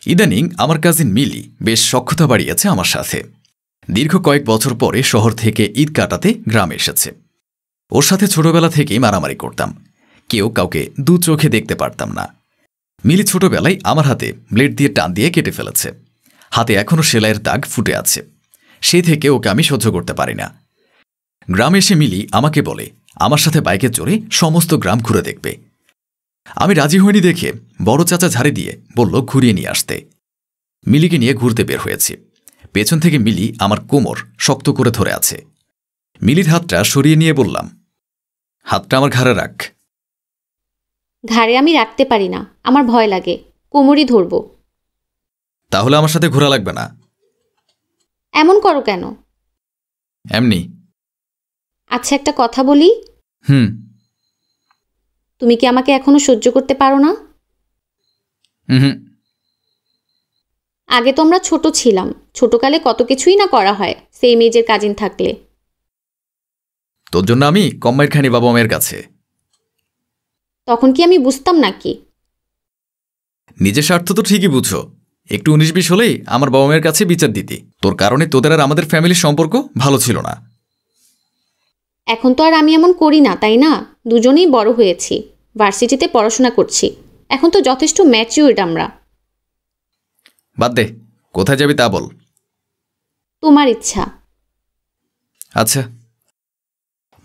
ইদানিং আমার কাজিন মিলি বেশ সখ্যতা বাড়িয়েছে আমার সাথে। দীর্ঘ কয়েক বছর পরে শহর থেকে ঈদ কাটাতে গ্রামে এসেছে। ওর সাথে ছোটবেলা থেকেই মারামারি করতাম, কেউ কাউকে দু চোখে দেখতে পারতাম না। মিলি ছোটবেলায় আমার হাতে ব্লেড দিয়ে টান দিয়ে কেটে ফেলেছে, হাতে এখনও সেলাইয়ের দাগ ফুটে আছে। সেই থেকে ওকে আমি সহ্য করতে পারি না। গ্রামে এসে মিলি আমাকে বলে আমার সাথে বাইকে চড়ে সমস্ত গ্রাম ঘুরে দেখবে। আমি রাজি হইনি দেখে বড় চাচা ঝাড়ি দিয়ে বলল ঘুরিয়ে নিয়ে আসতে। মিলিকে নিয়ে ঘুরতে বের হয়েছি। পেছন থেকে মিলি আমার কোমর শক্ত করে ধরে আছে। মিলির হাতটা সরিয়ে নিয়ে বললাম, হাতটা আমার ঘাড়ে রাখ। ঘাড়ে আমি রাখতে পারি না, আমার ভয় লাগে, কোমরই ধরব। তাহলে আমার সাথে ঘোরা লাগবে না। এমন করো কেন? এমনি। আচ্ছা, একটা কথা বলি। তুমি কি আমাকে এখনো সহ্য করতে পারো না? আগে তো আমরা ছোট ছিলাম, ছোটকালে কত কিছুই না করা হয় সেই মেজের কাজিন থাকলে। তোর জন্য আমি কম মাইর খাইনি বাবা মায়ের কাছে। তখন কি আমি বুঝতাম নাকি? নিজের স্বার্থ তো ঠিকই বুঝো, একটু 19-20 হলেই আমার বাবা মায়ের কাছে বিচার দিতি। তোর কারণে তোদের আর আমাদের ফ্যামিলির সম্পর্ক ভালো ছিল না। এখন তো আর আমি এমন করি না, তাই না? দুজনেই বড় হয়েছি, ভার্সিটিতে পড়াশোনা করছি, এখন তো যথেষ্ট ম্যাচিউরড আমরা। বাদ দে, কোথায় যাবি তা বল। তোমার ইচ্ছা। আচ্ছা।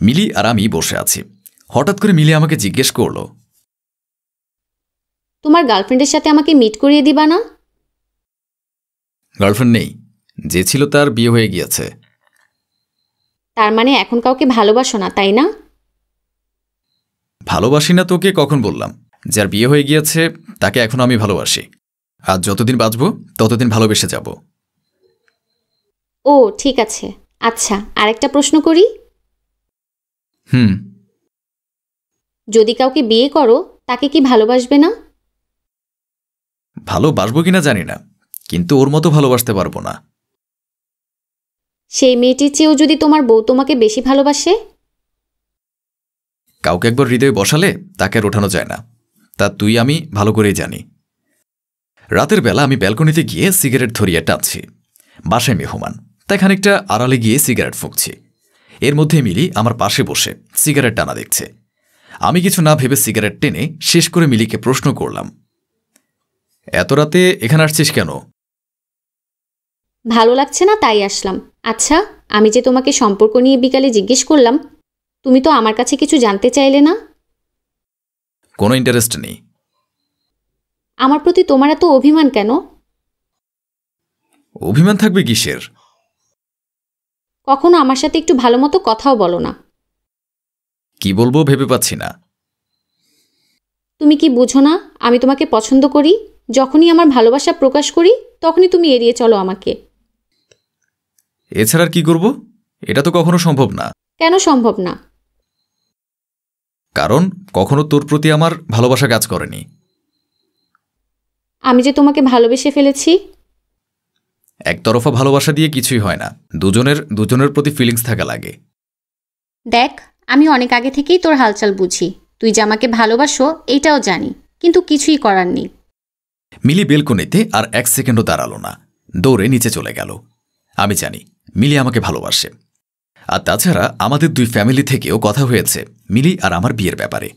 মিলি আর আমি বসে আছি, হঠাৎ করে মিলি আমাকে জিজ্ঞেস করল, তোমার গার্লফ্রেন্ডের সাথে আমাকে মিট করিয়ে দিবা না? গার্লফ্রেন্ড নেই, যে ছিল তার বিয়ে হয়ে গিয়েছে। তার মানে এখন কাউকে ভালোবাসো না, তাই না? ভালোবাসি না তোকে কখন বললাম? যার বিয়ে হয়ে গিয়েছে তাকে এখন আমি ভালোবাসি, আর যতদিন বাঁচব ততদিন ভালোবেসে যাব। ও ঠিক আছে। আচ্ছা, আরেকটা প্রশ্ন করি। যদি কাউকে বিয়ে করো তাকে কি ভালোবাসবে না? ভালোবাসবো কিনা জানি না, কিন্তু ওর মতো ভালোবাসতে পারবো না। সেই মেয়েটির চেয়েও যদি তোমার বউ তোমাকে বেশি ভালোবাসে? কাউকে একবার হৃদয়ে বসালে তাকে আর ওঠানো যায় না, তা তুই আমি ভালো করেই জানি। রাতের বেলা আমি ব্যালকনিতে গিয়ে সিগারেট ধরিয়ে টানছি। বাসায় মেহমান, তাই খানিকটা আড়ালে গিয়ে সিগারেট ফুঁকছি। এর মধ্যে মিলি আমার পাশে বসে সিগারেট টানা দেখছে। আমি কিছু না ভেবে সিগারেট টেনে শেষ করে মিলিকে প্রশ্ন করলাম, এত রাতে এখানে আসছিস কেন? ভালো লাগছে না তাই আসলাম। আচ্ছা, আমি যে তোমাকে সম্পর্ক নিয়ে বিকালে জিজ্ঞেস করলাম, তুমি তো আমার কাছে কিছু জানতে চাইলে না। কোনো ইন্টারেস্ট নেই। আমার প্রতি তোমার এত অভিমান কেন? অভিমান থাকবে কিসের? কখনো আমার সাথে একটু ভালো মতো কথাও বলো না। কি বলবো ভেবে পাচ্ছি না। তুমি কি বুঝো না আমি তোমাকে পছন্দ করি? যখনই আমার ভালোবাসা প্রকাশ করি তখনই তুমি এড়িয়ে চলো আমাকে। এছাড়া আর কি করব? এটা তো কখনো সম্ভব না। কেন সম্ভব না? কারণ কখনো তোর প্রতি আমার ভালোবাসা কাজ করেনি। আমি যে তোমাকে ভালোবেসে ফেলেছি। একতরফা ভালোবাসা দিয়ে কিছুই হয় না, দুজনের প্রতি ফিলিংস থাকা লাগে। দেখ, আমি অনেক আগে থেকেই তোর হালচাল বুঝি, তুই যে আমাকে ভালোবাসো এইটাও জানি, কিন্তু কিছুই করার নেই। মিলি বেলকনিতে আর 1 সেকেন্ডও দাঁড়ালো না, দৌড়ে নিচে চলে গেল। আমি জানি মিলি আমাকে ভালোবাসে, আর তাছাড়া আমাদের 2 ফ্যামিলি থেকেও কথা হয়েছে মিলি আর আমার বিয়ের ব্যাপারে।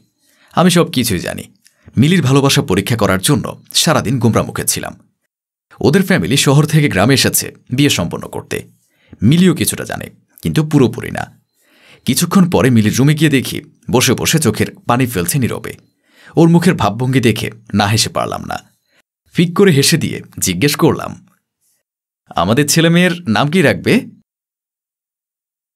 আমি সব কিছুই জানি। মিলির ভালোবাসা পরীক্ষা করার জন্য সারাদিন গোমরামুখে ছিলাম। ওদের ফ্যামিলি শহর থেকে গ্রামে এসেছে বিয়ে সম্পন্ন করতে। মিলিও কিছুটা জানে, কিন্তু পুরোপুরি না। কিছুক্ষণ পরে মিলির রুমে গিয়ে দেখি বসে বসে চোখের পানি ফেলছে নীরবে। ওর মুখের ভাবভঙ্গি দেখে না হেসে পারলাম না। ফিক করে হেসে দিয়ে জিজ্ঞেস করলাম, আমাদের ছেলে মেয়ের নাম কি রাখবে?